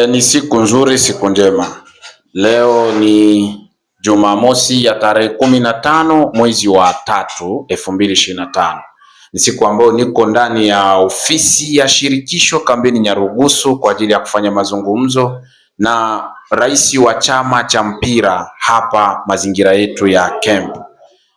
Ni siku nzuri, siku njema. Leo ni Jumamosi ya tarehe 15 mwezi wa 3 2025. Ni siku ambayo niko ndani ya ofisi ya shirikisho kambini Nyarugusu kwa ajili ya kufanya mazungumzo na rais wa chama cha mpira hapa mazingira yetu ya camp.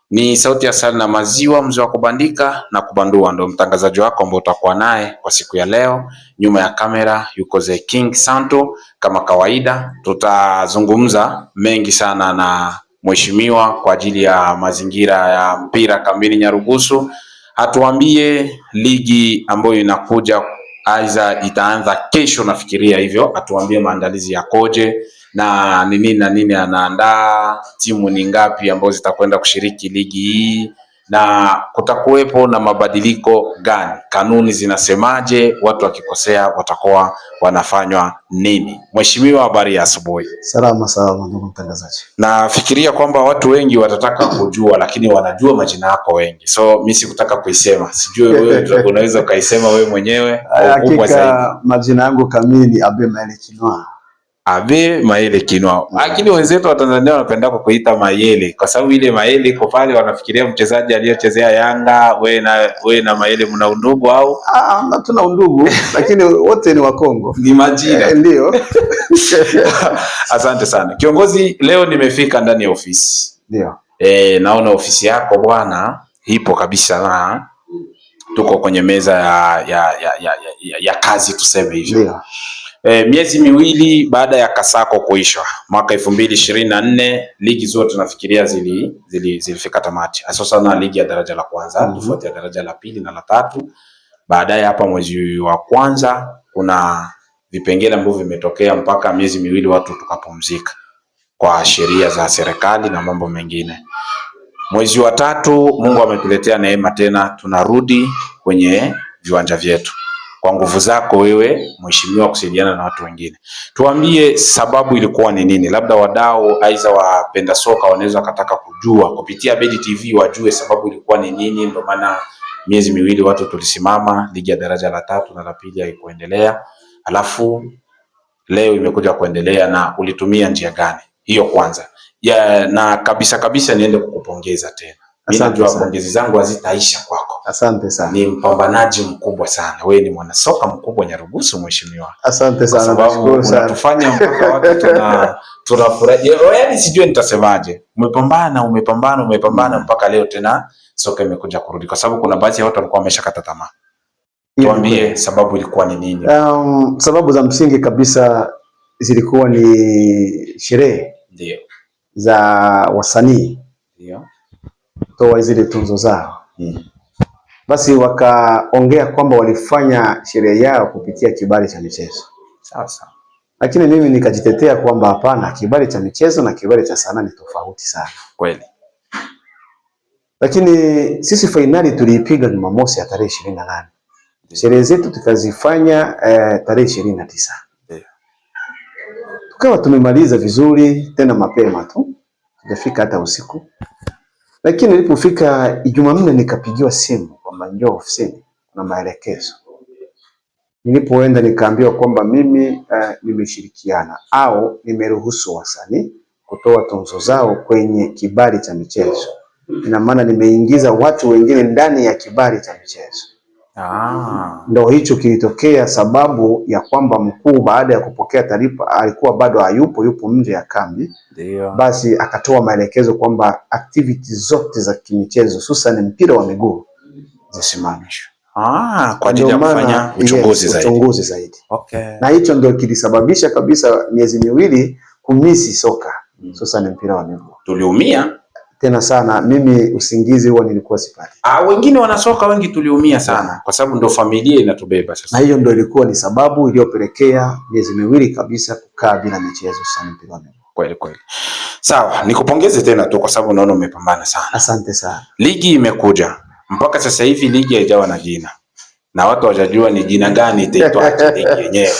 Ni sauti ya Sali na Maziwa, mzee wa kubandika na kubandua, ndo mtangazaji wako ambao utakuwa naye kwa siku ya leo. Nyuma ya kamera yuko The King Santo. Kama kawaida, tutazungumza mengi sana na mheshimiwa kwa ajili ya mazingira ya mpira kambini Nyarugusu. Atuambie ligi ambayo inakuja aidha itaanza kesho, nafikiria hivyo. Atuambie maandalizi yakoje na nini anaandaa, timu ni ngapi ambazo zitakwenda kushiriki ligi hii, na kutakuwepo na mabadiliko gani, kanuni zinasemaje, watu wakikosea watakuwa wanafanywa nini? Mheshimiwa, habari ya asubuhi. Salama ndugu mtangazaji. Nafikiria kwamba watu wengi watataka kujua, lakini wanajua majina yako wengi, so mimi sikutaka kuisema. Sijui wewe unaweza kaisema wewe mwenyewe au kubwa zaidi? Majina yangu kamili ni Abe Maele Kinwa. Abe Maele Kinwa. Lakini wenzetu wa Tanzania wanapenda kukuita Mayele kwa sababu ile Mayele iko pale, wanafikiria mchezaji aliyochezea Yanga. Wewe na Mayele mna undugu au? Hatuna undugu lakini wote ni wa Kongo. Ni majina. Ndio. Asante sana. Kiongozi, leo nimefika ndani ya ofisi. Ndio. Naona ofisi yako bwana ipo kabisa, na tuko kwenye meza ya kazi tuseme hivyo. Ndio. Miezi miwili baada ya Kasako kuisha mwaka 2024, ligi zote nafikiria zilifika tamati. Hasa na ligi ya daraja la kwanza, tofauti ya daraja la pili na la tatu. Baadaye hapa mwezi wa kwanza kuna vipengele ambavyo vimetokea mpaka miezi miwili watu tukapumzika kwa sheria za serikali na mambo mengine. Mwezi wa tatu Mungu ametuletea neema tena, tunarudi kwenye viwanja vyetu. Kwa nguvu zako wewe mheshimiwa, kusaidiana na watu wengine, tuambie sababu ilikuwa ni nini? Labda wadau aidha wapenda soka wanaweza kataka kujua kupitia Bedi TV, wajue sababu ilikuwa ni nini. Ndio maana miezi miwili watu tulisimama, ligi ya daraja la tatu na la pili haikuendelea, alafu leo imekuja kuendelea, na ulitumia njia gani? Hiyo kwanza na kabisa niende kukupongeza tena. Mimi najua pongezi zangu hazitaisha kwako. Asante sana. Ni mpambanaji mkubwa sana. Wewe ni mwanasoka mkubwa Nyarugusu mheshimiwa. Asante sana. Nashukuru sana. Unatufanya mpaka watu tunafurahia. Yaani sijui nitasemaje. Umepambana mpaka leo tena soka imekuja kurudi, kwa sababu kuna baadhi ya watu walikuwa wameshakata tamaa. Tuambie sababu ilikuwa ni nini? Sababu za msingi kabisa zilikuwa ni sherehe. Ndio. Za wasanii. Ndio. Toa zile tunzo zao. Basi wakaongea kwamba walifanya sherehe yao kupitia kibali cha michezo. Sasa. Lakini mimi nikajitetea kwamba hapana, kibali cha michezo na kibali cha sanaa ni tofauti sana. Kweli. Lakini sisi fainali tuliipiga Jumamosi ya tarehe 28. Sherehe zetu tukazifanya tarehe 29. Tukawa tumemaliza vizuri tena mapema tu. Tujafika hata usiku. Lakini nilipofika Jumanne nikapigiwa simu kwamba njoo ofisini na maelekezo. Nilipoenda nikaambiwa kwamba mimi nimeshirikiana au nimeruhusu wasanii kutoa tunzo zao kwenye kibali cha michezo. Ina maana nimeingiza watu wengine ndani ya kibali cha michezo. Ndio hicho kilitokea, sababu ya kwamba mkuu baada ya kupokea taarifa alikuwa bado yupo nje ya kambi. Ndio. Basi akatoa maelekezo kwamba activities zote za kimichezo hususan mpira wa miguu zisimamishwe. Kwa ajili ya kufanya uchunguzi zaidi. Okay. Na hicho ndio kilisababisha kabisa miezi miwili kumisi soka hususan mpira wa miguu. Tuliumia tena sana. Mimi usingizi huo nilikuwa sipati. Wengine wanasoka wengi tuliumia sana kwa sababu ndio familia inatubeba sasa. Na hiyo ndio ilikuwa ni sababu iliyopelekea miezi miwili kabisa kukaa bila michezo sana mpira wa miguu. Kweli. Sawa, nikupongeze tena tu kwa sababu naona umepambana sana. Asante sana. Ligi imekuja. Mpaka sasa hivi ligi haijawa na jina. Na watu hawajajua ni jina gani itaitwa ligi yenyewe.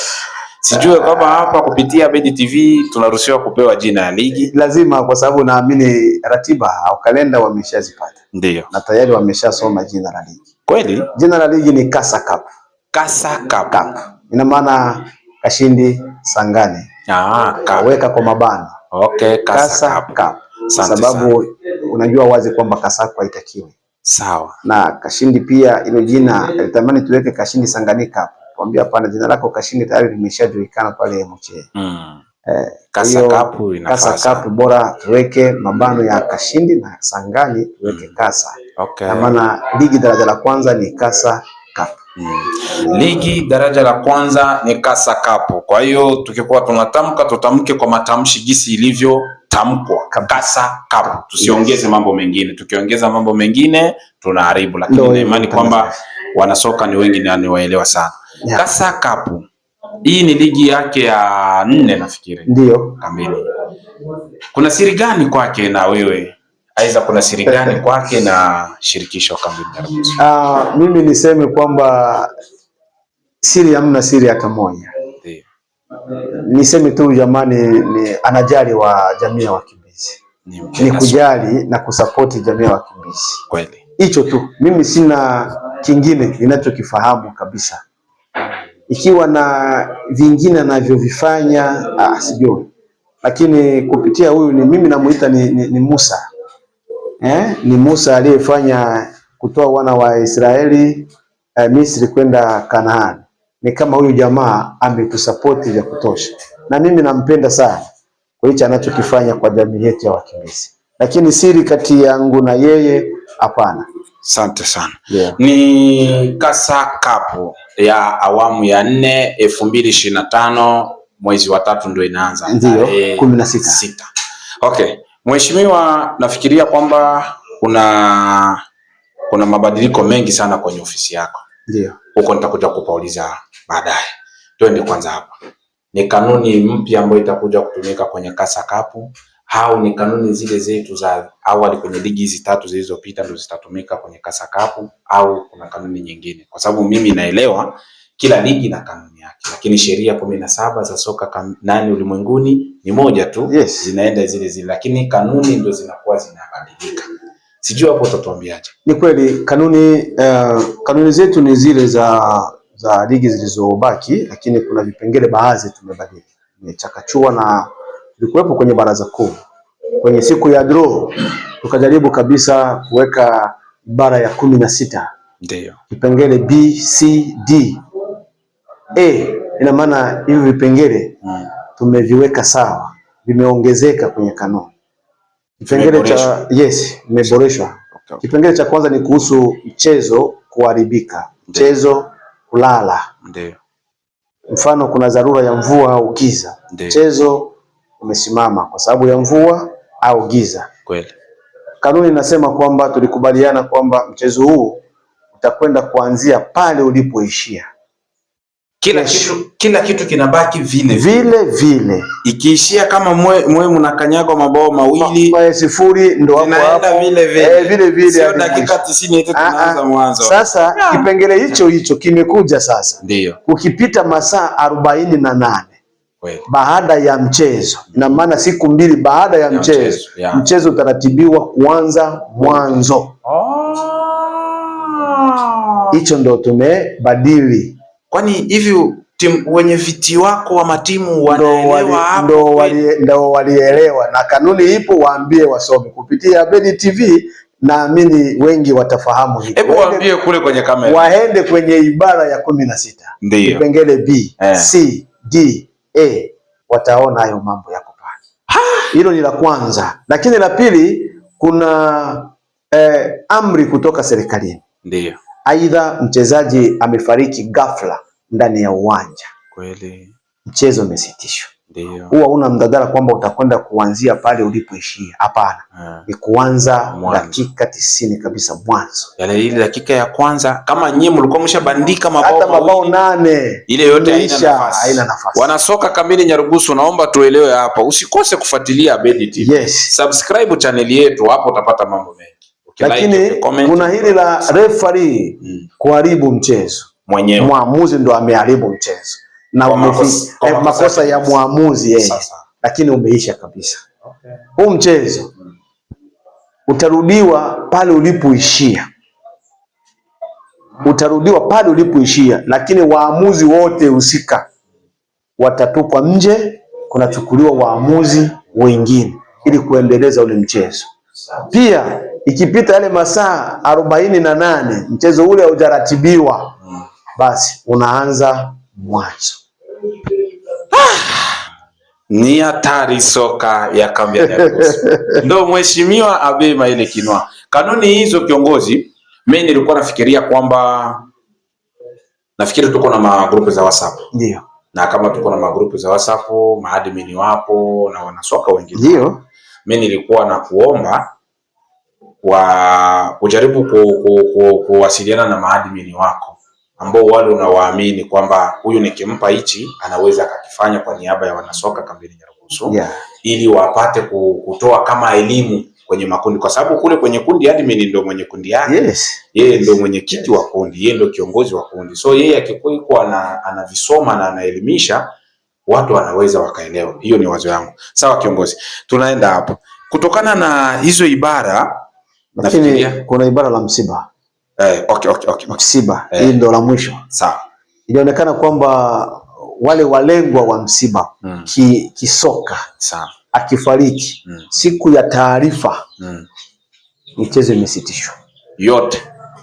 Sijue kama hapa kupitia Bedi TV tunaruhusiwa kupewa jina ya ligi. Lazima, kwa sababu naamini ratiba au kalenda wameshazipata. Ndio. Na tayari wameshasoma jina la ligi. Kweli? Jina la ligi ni Kasa Cup. Kasa Cup. Ina maana Kashindi Sangani. Weka kwa mabano. Okay, Kasa Cup. Sababu unajua wazi kwamba Kasa Cup haitakiwi. Sawa. Na Kashindi pia ile jina alitamani tuweke Kashindi Sangani Cup. Kwambia hapana, jina lako Kashindi tayari limeshajulikana pale mche. Kasa Cup inafaa. Kasa Cup bora tuweke mabano ya Kashindi na Sangani tuweke Kasa. Okay. Na maana ligi daraja la kwanza ni Kasa Cup. Ligi daraja la kwanza ni Kasa Cup. Kwa hiyo tukikuwa tunatamka tutamke kwa matamshi jinsi ilivyo tamkwa, Kasa Cup. Tusiongeze mambo mengine. Tukiongeza mambo mengine tunaharibu, lakini na imani kwamba wanasoka ni wengi na niwaelewa sana. Kasa Cup. Hii ni ligi yake ya 4 nafikiri. Ndio. Kamili. Kuna siri gani kwake na wewe? Aidha kuna siri gani kwake na shirikisho kamili Nyarugusu? Mimi niseme kwamba siri hamna siri hata moja. Ndio. Niseme tu jamani, ni anajali wa jamii ya wakimbizi. Ni kujali na kusapoti jamii ya wakimbizi. Kweli. Hicho tu. Mimi sina kingine ninachokifahamu kabisa. Ikiwa na vingine anavyovifanya sijui. Lakini kupitia huyu ni mimi namuita ni Musa. Ni Musa aliyefanya kutoa wana wa Israeli Misri kwenda Kanaani. Ni kama huyu jamaa ametusapoti vya kutosha. Na mimi nampenda sana kwa hicho anachokifanya kwa jamii yetu ya wakimbizi. Lakini siri kati yangu na yeye hapana. Asante sana. Yeah. Ni Kasa Cup ya awamu ya 4 2025 mwezi wa 3 ndio inaanza. Ndio 16. Okay. Mheshimiwa, nafikiria kwamba kuna mabadiliko mengi sana kwenye ofisi yako. Ndio. Huko nitakuja kupauliza baadaye. Twende kwanza hapa. Ni kanuni mpya ambayo itakuja kutumika kwenye Kasa Cup au ni kanuni zile zetu za awali kwenye ligi hizi 3 zilizopita ndio zitatumika kwenye Kasa Cup au kuna kanuni nyingine? Kwa sababu mimi naelewa kila ligi na kanuni yake, lakini sheria 17 za soka nani ulimwenguni ni moja tu. Yes. Zinaenda zile, lakini kanuni ndio zinakuwa zinabadilika. Sijui hapo utatuambiaje? Ni kweli kanuni zetu ni zile za ligi zilizobaki, lakini kuna vipengele baadhi tumebadili. Nimechakachua na tulikuwepo kwenye baraza kuu. Kwenye siku ya draw tukajaribu kabisa kuweka ibara ya 16. Ndio. Vipengele B, C, D, A. Ina maana hivi vipengele tumeviweka sawa, vimeongezeka kwenye kanuni. Kipengele cha imeboreshwa. Okay. Kipengele cha kwanza ni kuhusu mchezo kuharibika, mchezo kulala. Ndio. Mfano kuna dharura ya mvua au giza. Mchezo umesimama kwa sababu ya mvua au giza. Kweli. Kanuni inasema kwamba tulikubaliana kwamba mchezo huu utakwenda kuanzia pale ulipoishia. Kila kitu kinabaki vile. Ikiishia kama mwe mnakanyaga mabao mawili 0 ndo hapo vile. Sio dakika 90 eti tunaanza mwanzo. Sasa kipengele hicho kimekuja sasa. Ndio. Ukipita masaa 48 baada ya mchezo, ina maana siku 2 baada ya mchezo, mchezo utaratibiwa kuanza mwanzo. Hicho ndo tumebadili. Kwani hivi wenye viti wako wa matimu wanaelewa hapo? Ndio walielewa, na kanuni ipo, waambie wasome kupitia Bedi TV, naamini wengi watafahamu hivi. Hebu waambie kule kwenye kamera. Waende kwenye ibara ya 16. Ndio. Kipengele B, C, D, A, wataona hayo mambo yako pale. Hilo ni la kwanza. Lakini la pili kuna amri kutoka serikalini. Ndio. Aidha mchezaji amefariki ghafla ndani ya uwanja. Kweli. Mchezo umesitishwa. Ndio. Huwa una mdadala kwamba utakwenda kuanzia pale ulipoishia. Hapana. Ni kuanza dakika 90 kabisa mwanzo. Yale ile dakika ya kwanza kama nyinyi mlikuwa mshabandika mabao 8. Ile yote haina nafasi. Wanasoka kamili Nyarugusu, naomba tuelewe hapa. Usikose kufuatilia Bedi TV. Yes. Subscribe channel yetu, hapo utapata mambo mengi. Lakini kuna hili la referee kuharibu mchezo. Mwenyewe. Muamuzi ndo ameharibu mchezo. Na makosa ya muamuzi yeye. Lakini umeisha kabisa. Okay. Huu mchezo utarudiwa pale ulipoishia. Lakini waamuzi wote husika watatupwa nje, kunachukuliwa waamuzi wengine ili kuendeleza ule mchezo. Pia ikipita yale masaa 48 mchezo ule haujaratibiwa, basi unaanza mwanzo. Ni hatari soka ya kambi ya Nyarugusu. Ndo Mheshimiwa Abe Maile Kinwa. Kanuni hizo kiongozi, mimi nilikuwa nafikiria kwamba tuko na magrupu za WhatsApp. Ndio. Na kama tuko na magrupu za WhatsApp, maadmin wapo na wanasoka wengine. Ndio. Mimi nilikuwa na kuomba ujaribu kuwasiliana na maadmin wako ambao wale unawaamini kwamba huyu nikimpa hichi anaweza akakifanya kwa niaba ya wanasoka kambini Nyarugusu, ili wapate kutoa kama elimu kwenye makundi, kwa sababu kule kwenye kundi admin ndio mwenye kundi yake. Yeye ndio mwenyekiti wa kundi, yeye ndio kiongozi wa kundi. So yeye akikuwa anavisoma na anaelimisha watu, wanaweza wakaelewa. Hiyo ni wazo yangu. Sawa kiongozi, tunaenda hapo kutokana na hizo ibara. Lakini kuna ibara la msiba. Okay. Msiba, hii ndio la mwisho. Sawa. Ilionekana kwamba wale walengwa wa msiba kisoka, sawa, akifariki siku ya taarifa michezo imesitishwa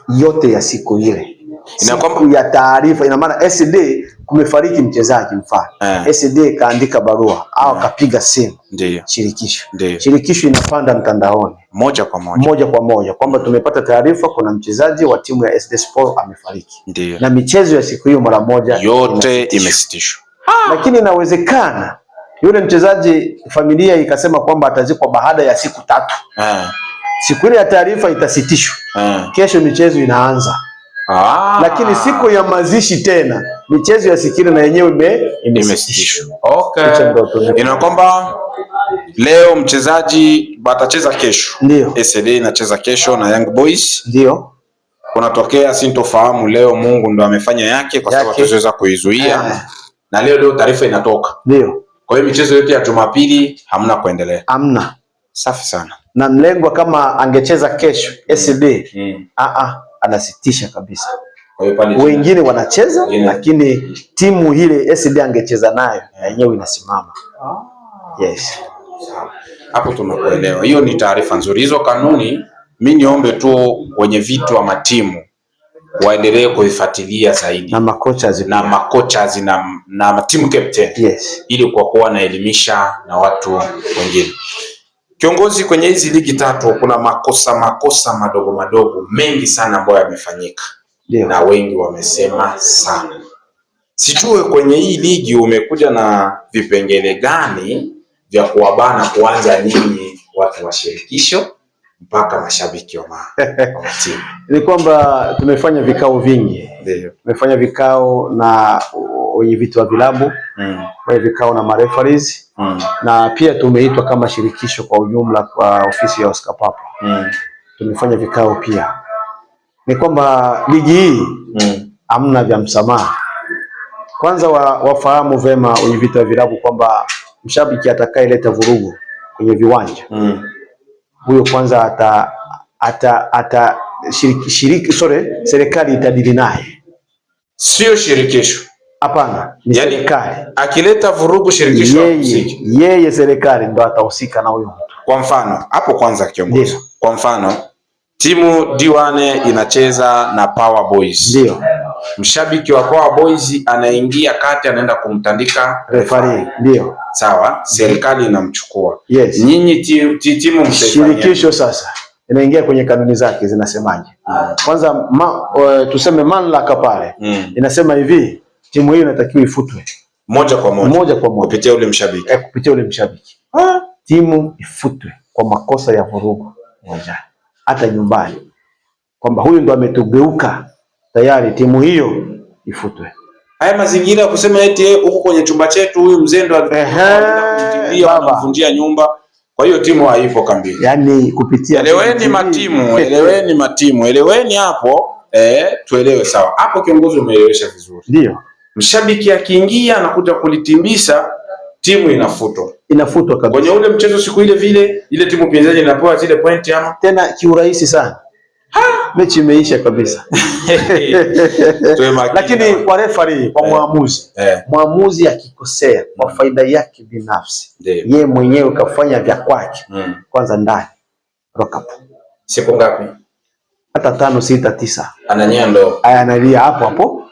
yote ya siku ile. Siku ya taarifa, ina maana SD kumefariki mchezaji, mfano SD kaandika barua au kapiga simu shirikisho inapanda mtandaoni moja kwa moja kwamba tumepata taarifa kuna mchezaji wa timu ya SD Sport amefariki. Na michezo ya siku hiyo mara moja yote imesitishwa. Lakini inawezekana yule mchezaji familia ikasema kwamba atazikwa baada ya siku 3. Siku ile ya taarifa itasitishwa. Kesho michezo inaanza. Lakini siku ya mazishi tena michezo ya sikini na yenyewe imesitishwa. Okay. Ina kwamba leo mchezaji batacheza kesho. Ndio. SD inacheza kesho na Young Boys. Ndio. Kunatokea sintofahamu leo, Mungu ndo amefanya yake kwa sababu tuweza kuizuia. Na leo taarifa inatoka. Ndio. Kwa hiyo michezo yote ya Jumapili hamna kuendelea. Hamna. Safi sana. Na mlengwa kama angecheza kesho SD anasitisha kabisa. Wengine wanacheza lakini timu ile SD angecheza nayo yenyewe inasimama. Yes. Hapo tunakuelewa. Hiyo ni taarifa nzuri. Hizo kanuni mimi niombe tu wenye vitu wa matimu waendelee kuifuatilia zaidi. Na makocha na team captain. Yes. Ili kwa kuwa naelimisha na watu wengine. Kiongozi, kwenye hizi ligi 3 kuna makosa madogo mengi sana ambayo yamefanyika. Na wengi wamesema sana. Sijue kwenye hii ligi umekuja na vipengele gani vya kuwabana kuanza nyinyi watu wa shirikisho mpaka mashabiki wa timu? Ni kwamba tumefanya vikao vingi. Ndio. Tumefanya vikao na wenye vitu wa vilabu, tumefanya vikao na mareferees, na pia tumeitwa kama shirikisho kwa ujumla kwa ofisi ya Oscar Papa. Tumefanya vikao pia. Ni kwamba ligi hii hamna vya msamaha. Kwanza wafahamu vema wenye vitu wa vilabu kwamba mshabiki atakayeleta vurugu kwenye viwanja huyo kwanza serikali itadili naye. Sio shirikisho. Hapana, ni serikali. Akileta vurugu shirikisho yeye serikali ndo atahusika na huyo mtu. Kwa mfano, hapo kwanza kiongozi. Kwa mfano, timu D1 inacheza na Power Boys. Ndio. Mshabiki wa Power Boys anaingia kati, anaenda kumtandika referee. Ndio. Sawa, serikali inamchukua. Yes. Nyinyi timu shirikisho sasa inaingia kwenye kanuni zake zinasemaje? Kwanza tuseme mamlaka pale inasema hivi, timu hiyo inatakiwa ifutwe moja kwa moja kupitia ule mshabiki. Timu ifutwe kwa makosa ya vurugu moja, hata nyumbani, kwamba huyu ndo ametugeuka tayari, timu hiyo ifutwe. Haya mazingira ya kusema eti huko kwenye chumba chetu huyu mzee ndo anavunjia nyumba, kwa hiyo timu haipo kambini. Yani kupitia eleweni matimu, eleweni hapo, tuelewe sawa. Hapo kiongozi umeelewesha vizuri. Ndio. Mshabiki akiingia anakuja kulitimbisa, timu inafutwa kabisa. Kwenye ule mchezo siku ile timu pinzani inapewa zile pointi ama tena kiurahisi sana. Mechi imeisha kabisa. Lakini kwa referee, kwa muamuzi, muamuzi akikosea kwa faida yake binafsi, yeye mwenyewe kafanya vya kwake, kwanza ndani roka. Siku ngapi? Hata 5, 6, 9. Ananyando. Analia hapo hapo.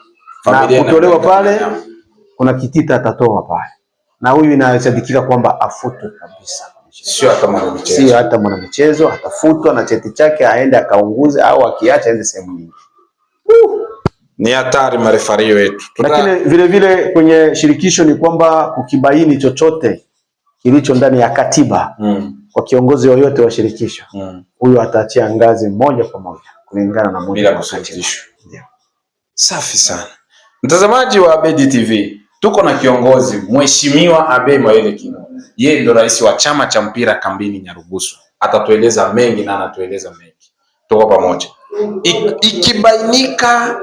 Na kutolewa pale, kuna kitita atatoa pale. Na huyu inasadikika kwamba afutwe kabisa. Sio hata mwanamichezo. Sio hata mwanamichezo, atafutwa na cheti chake aende akaunguze, au akiacha aende sehemu nyingine. Ni hatari marefari wetu. Lakini vile vile kwenye shirikisho ni kwamba ukibaini chochote kilicho ndani ya katiba kwa kiongozi yoyote wa shirikisho, huyo ataachia ngazi moja kwa moja kulingana na bila kusitishwa. Safi sana. Mtazamaji wa Abedi TV, tuko na kiongozi Mheshimiwa Abe Mayele Kingo. Yeye ndo rais wa chama cha mpira kambini Nyarugusu. Atatueleza mengi na anatueleza mengi. Tuko pamoja. Ikibainika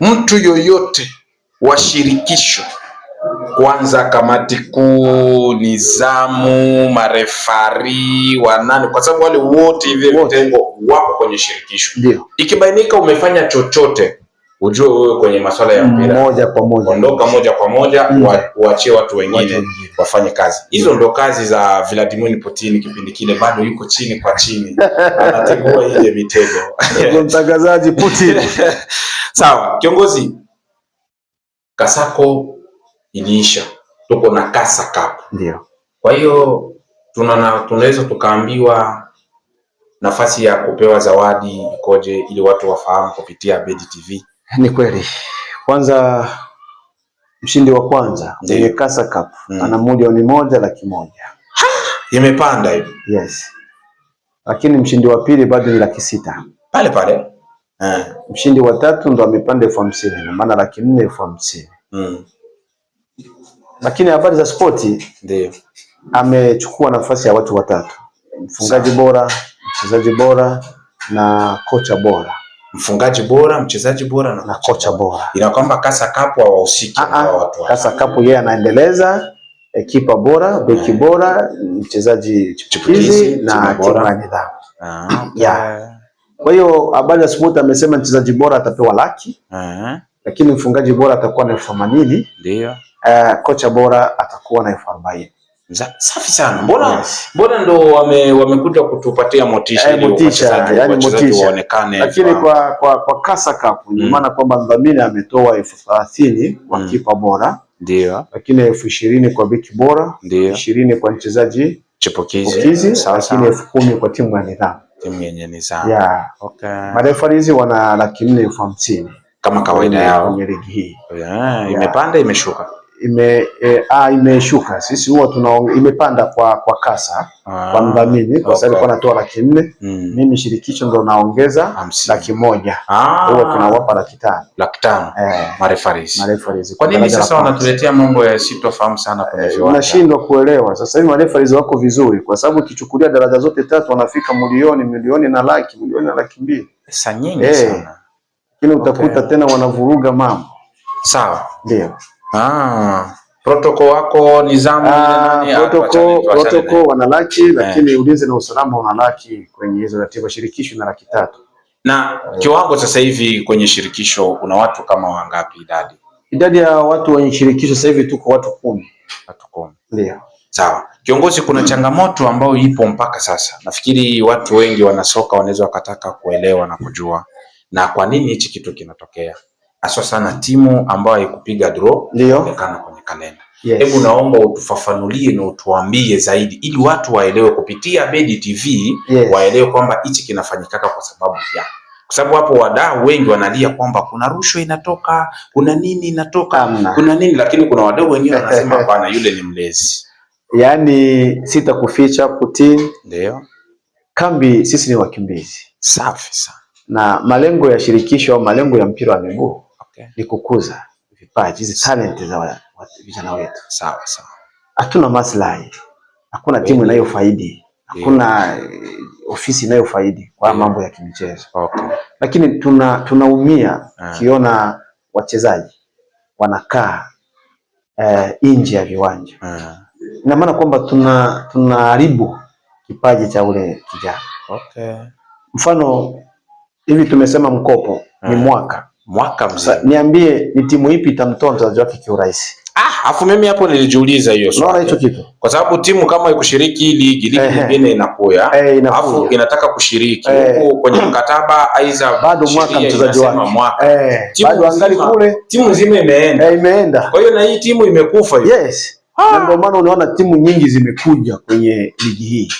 mtu yoyote wa shirikisho, kwanza kamati kuu, nizamu, marefari, wanani, kwa sababu wale wote hivi vitengo wako kwenye shirikisho. Ndio. Ikibainika umefanya chochote, ujue wewe kwenye masuala ya mpira moja kwa moja, ondoka moja kwa moja, uachie watu wengine wafanye kazi. Hizo ndo kazi za Vladimir Putin kipindi kile, bado yuko chini kwa chini anategua ile mitego. Mtangazaji Putin. Sawa, kiongozi, Kasako iliisha, tuko na Kasa Cup. Ndio. Kwa hiyo tunaweza tukaambiwa nafasi ya kupewa zawadi ikoje, ili watu wafahamu kupitia Abedi TV. Ni kweli. Kwanza mshindi wa kwanza kwenye Kasa Cup ana milioni 1,100,000. Imepanda hivi. Yes. Lakini mshindi wa pili bado ni 600,000. Pale pale. Mshindi wa tatu ndo amepanda 50,000, na maana 450,000. Lakini habari za spoti, ndio amechukua nafasi ya watu watatu: mfungaji bora, mchezaji bora na kocha bora. Mfungaji bora, mchezaji bora na kocha bora. Ina kwamba Kasa Cup hawahusiki na watu. Kasa Cup yeye anaendeleza ekipa bora, beki bora, mchezaji chipukizi na timu ya nidhamu. Kwa hiyo habari ya sport amesema mchezaji bora atapewa laki. Lakini mfungaji bora atakuwa na 80,000. Ndio. Kocha bora atakuwa na 40,000. Safi sana. Mbona ndo wamekuja kutupatia motisha ili wachezaji waonekane. Lakini kwa Kasa Cup ni maana kwamba mdhamini ametoa 30,000 kwa kipa bora. Ndio. Lakini 20,000 kwa beki bora, 20 kwa mchezaji chipukizi, lakini 10,000 kwa timu ya nidhamu. Timu yenye nidhamu. Yeah. Okay. Marefari wana 450,000 kama kawaida yao kwenye ligi hii. Imepanda imeshuka? Imeshuka. Sisi huwa imepanda kwa Kasa kwa mdhamini, kwa sababu alikuwa anatoa 400,000. Mimi shirikisho ndo naongeza 100,000. Huwa tunawapa 500,000. 500,000 marefaris. Kwa nini sasa wanatuletea mambo ya sitofahamu sana kwenye viwanja? Nashindwa kuelewa. Sasa hivi marefaris wako vizuri, kwa sababu ukichukulia daraja zote tatu wanafika milioni na laki, milioni na 200,000. Pesa nyingi sana. Lakini utakuta tena wanavuruga mambo. Sawa. Ndio. Protocol wako nizamu protocol wana laki, lakini ulinzi na usalama wana laki kwenye hizo ratiba. Shirikisho na 300,000. Na kiwango sasa hivi kwenye shirikisho una watu kama wangapi idadi? Idadi ya watu wenye shirikisho sasa hivi tuko watu 10. Watu 10. Ndio. Sawa. Kiongozi, kuna changamoto ambayo ipo mpaka sasa. Nafikiri watu wengi wanasoka wanaweza wakataka kuelewa na kujua na kwa nini hichi kitu kinatokea. Aswa sana timu ambayo haikupiga draw inaonekana kwenye kalenda. Hebu naomba utufafanulie na utuambie zaidi ili watu waelewe kupitia Abedi TV, waelewe kwamba hichi kinafanyikaka kwa sababu ya. Kwa sababu hapo wadau wengi wanalia kwamba kuna rushwa inatoka, kuna nini inatoka, kuna nini, lakini kuna wadau wengine wanasema hapana, yule ni mlezi. Yaani sitakuficha Putin. Ndio. Kambi sisi ni wakimbizi. Safi sana. Na malengo ya shirikisho au malengo ya mpira wa miguu ni kukuza vipaji, hizi talent za vijana wetu. Sawa sawa. Hatuna maslahi. Hakuna timu inayofaidi. Hakuna ofisi inayofaidi kwa mambo ya kimichezo. Lakini tunaumia kiona wachezaji wanakaa nje ya viwanja. Ina maana kwamba tunaharibu kipaji cha ule kijana. Mfano hivi tumesema mkopo ni mwaka mzima. Niambie ni timu ipi itamtoa mchezaji wake kiurahisi? Afu mimi hapo nilijiuliza hiyo swali. Unaona hicho kitu? Kwa sababu timu kama ikushiriki ligi nyingine inakuya, afu inataka kushiriki huko kwenye mkataba aiza bado mwaka mchezaji wake. Bado angali kule timu nzima imeenda. Kwa hiyo na hii timu imekufa hiyo. Yes. Na ndio maana unaona timu nyingi zimekuja kwenye ligi hii.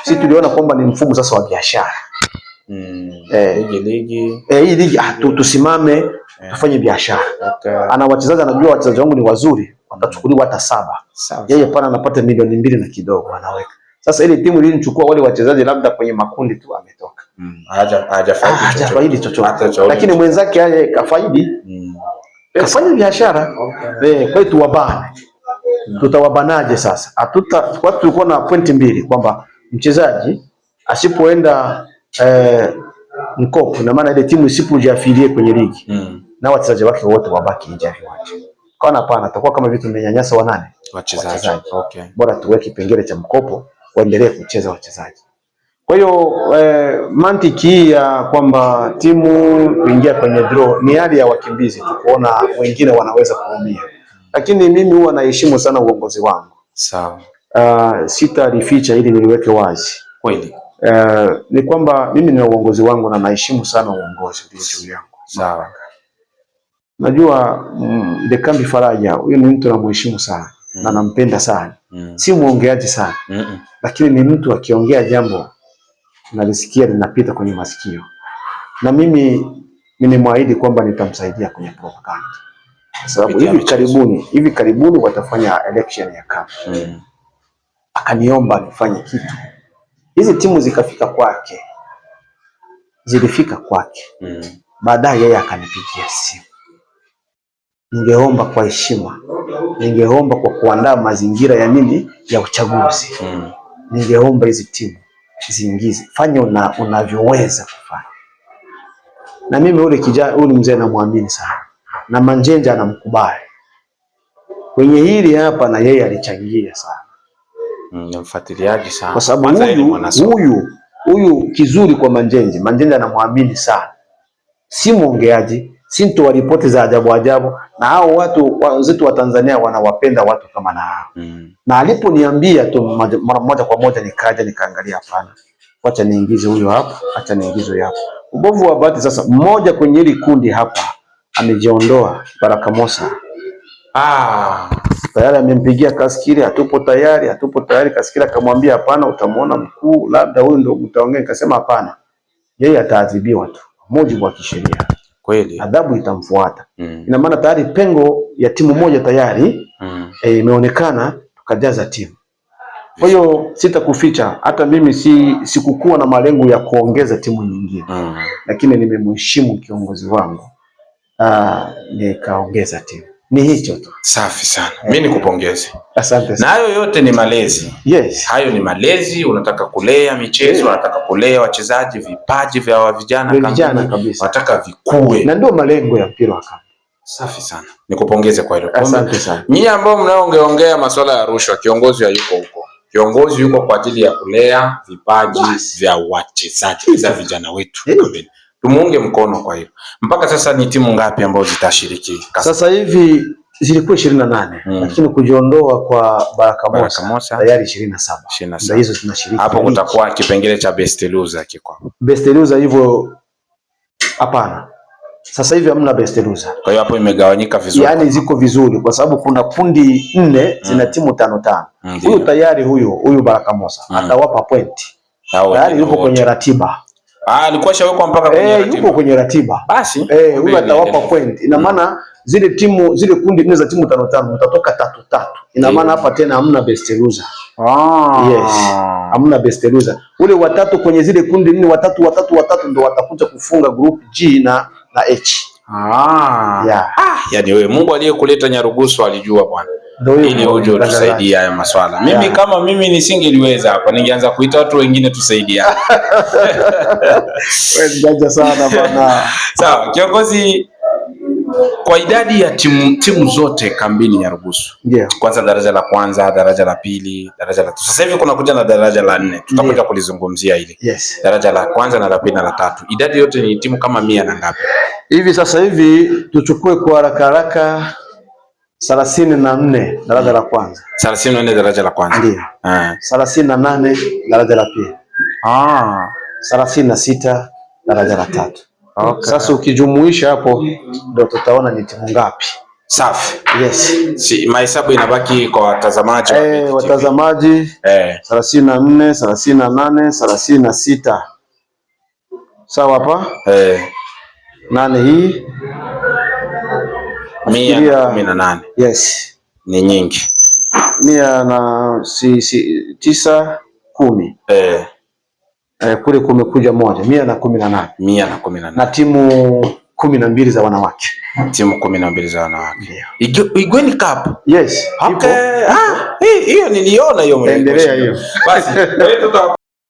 Sisi tuliona kwamba ni mfumo sasa wa biashara. Hii ligi tusimame tufanye biashara. Ana wachezaji, anajua wachezaji wangu ni wazuri, watachukuliwa hata 7. Yeye pana anapata milioni 2 na kidogo anaweka. Sasa ile timu ilinichukua wale wachezaji labda kwenye makundi tu ametoka. Hajafaidi chochote. Lakini mwenzake yeye kafaidi. Kafanya biashara. Kwa hiyo tuwabane. Tutawabanaje sasa? Watu tulikuwa na pointi 2 kwamba mchezaji asipoenda mkopo na maana ile timu isipojiafilie kwenye ligi na wachezaji wake wote wabaki nje ya viwanja. Kana hapana, atakuwa kama vitu vimenyanyasa wanane wachezaji. Bora tuweke kipengele cha mkopo waendelee kucheza wachezaji. Kwa hiyo mantiki hii ya kwamba timu kuingia kwenye draw ni hali ya wakimbizi tu, kuona wengine wanaweza kuumia. Lakini mimi huwa naheshimu sana uongozi wangu. Sawa. Sitalificha ili niliweke wazi. Kweli. Ni kwamba mimi nina uongozi wangu na naheshimu sana uongozi ulio juu yangu. Sawa. Najua Dekambi Faraja huyu ni mtu namheshimu sana na nampenda sana. Si muongeaji sana. Lakini ni mtu akiongea jambo nalisikia linapita kwenye masikio. Na mimi nimemwahidi kwamba nitamsaidia kwenye propaganda. Kwa sababu hivi karibuni watafanya election ya CAF. Akaniomba nifanye kitu. Hizi timu zikafika kwake. Zilifika kwake. Baadaye yeye akanipigia simu. Ningeomba kwa heshima. Ningeomba kwa kuandaa mazingira ya nini? Ya uchaguzi. Ningeomba hizi timu ziingize. Fanya unavyoweza kufanya. Na mimi ule mzee namwamini sana. Na Manjenja anamkubali. Kwenye hili hapa na yeye alichangia sana. Ni mfuatiliaji sana. Kwa sababu huyu kizuri kwa Manjenja. Manjenja anamwamini sana. Si muongeaji, si mtu wa ripoti za ajabu. Na hao watu wenzetu wa Tanzania wanawapenda watu kama na hao. Na aliponiambia tu moja kwa moja nikaja nikaangalia, hapana. Acha niingize huyo hapa, acha niingize huyo hapa. Ubovu wa bahati sasa, mmoja kwenye hili kundi hapa amejiondoa, Baraka Mosa. Tayari amempigia Kaskiri, hatupo tayari. Kaskiri akamwambia hapana, utamuona mkuu, labda huyu ndio mtaongea. Nikasema hapana. Yeye ataadhibiwa tu mujibu wa kisheria. Kweli. Adhabu itamfuata. Ina maana tayari pengo ya timu moja tayari imeonekana, tukajaza timu. Kwa hiyo sitakuficha, hata mimi sikukuwa na malengo ya kuongeza timu nyingine. Lakini nimemheshimu kiongozi wangu. Nikaongeza timu. Ni hicho tu. Safi sana. Mimi nikupongeze. Asante sana. Na hayo yote ni malezi. Yes. Hayo ni malezi, unataka kulea michezo, unataka kulea wachezaji, vipaji vya vijana kabisa. Unataka vikue. Na ndio malengo ya mpira wa kamba. Safi sana. Nikupongeze kwa hilo. Asante sana. Nyinyi ambao mnaongea masuala ya rushwa, kiongozi hayuko huko. Kiongozi yuko kwa ajili ya kulea vipaji vya wachezaji za vijana wetu. Tumuunge mkono kwa hiyo. Mpaka sasa ni timu ngapi ambazo zitashiriki? Sasa hivi zilikuwa 28, lakini kujiondoa kwa Baraka Mosa tayari 27. Ndio hizo tunashiriki. Hapo kutakuwa kipengele cha best loser kiko. Best loser hivyo hapana. Sasa hivi hamna best loser. Kwa hiyo hapo imegawanyika vizuri. Yaani ziko vizuri kwa sababu kuna kundi 4 zina timu 5. Huyu tayari huyu Baraka Mosa atawapa point. Tayari yupo kwenye ratiba. Alikuwa shawekwa mpaka kwenye ratiba. Yupo kwenye ratiba. Basi huyu atawapa point. Ina maana zile kundi 4 za timu 5 mtatoka 3-3. Ina maana hapa tena hamna best loser. Yes. Hamna best loser. Ule watatu kwenye zile kundi 4 watatu ndio watakuja kufunga group G na H. Yaani wewe Mungu aliyekuleta Nyarugusu alijua bwana. Ili uje utusaidie haya maswala. Mimi kama mimi nisingeliweza hapa, ningeanza kuita watu wengine tusaidiane. Wewe jaja sana bwana. Sawa, kiongozi Kwa idadi ya timu zote kambini Nyarugusu. Ndio. Kwanza daraja la kwanza, daraja la pili, daraja la tatu. Sasa hivi kuna kuja na daraja la 4. Tutakuja kulizungumzia hili. Yes. Daraja la kwanza na la pili na la tatu. Idadi yote ni timu kama 100 na ngapi? Hivi sasa hivi tuchukue kwa haraka haraka 34 daraja la kwanza. 34 daraja la kwanza. Ndio. 38 daraja la pili. 36 daraja la tatu. Okay. Sasa ukijumuisha hapo ndio tutaona ni timu ngapi. Safi. Yes. Mahesabu inabaki kwa watazamaji. Watazamaji 34, 38, 36. Sawa hapa? 8 hii 118. Yes. Ni nyingi. 9 10. Kule kumekuja moja 118. 118. Na timu 12 za wanawake. Timu 12 za wanawake. Igweni Cup. Yes. Okay. Hiyo niliona hiyo. Endelea hiyo. Basi,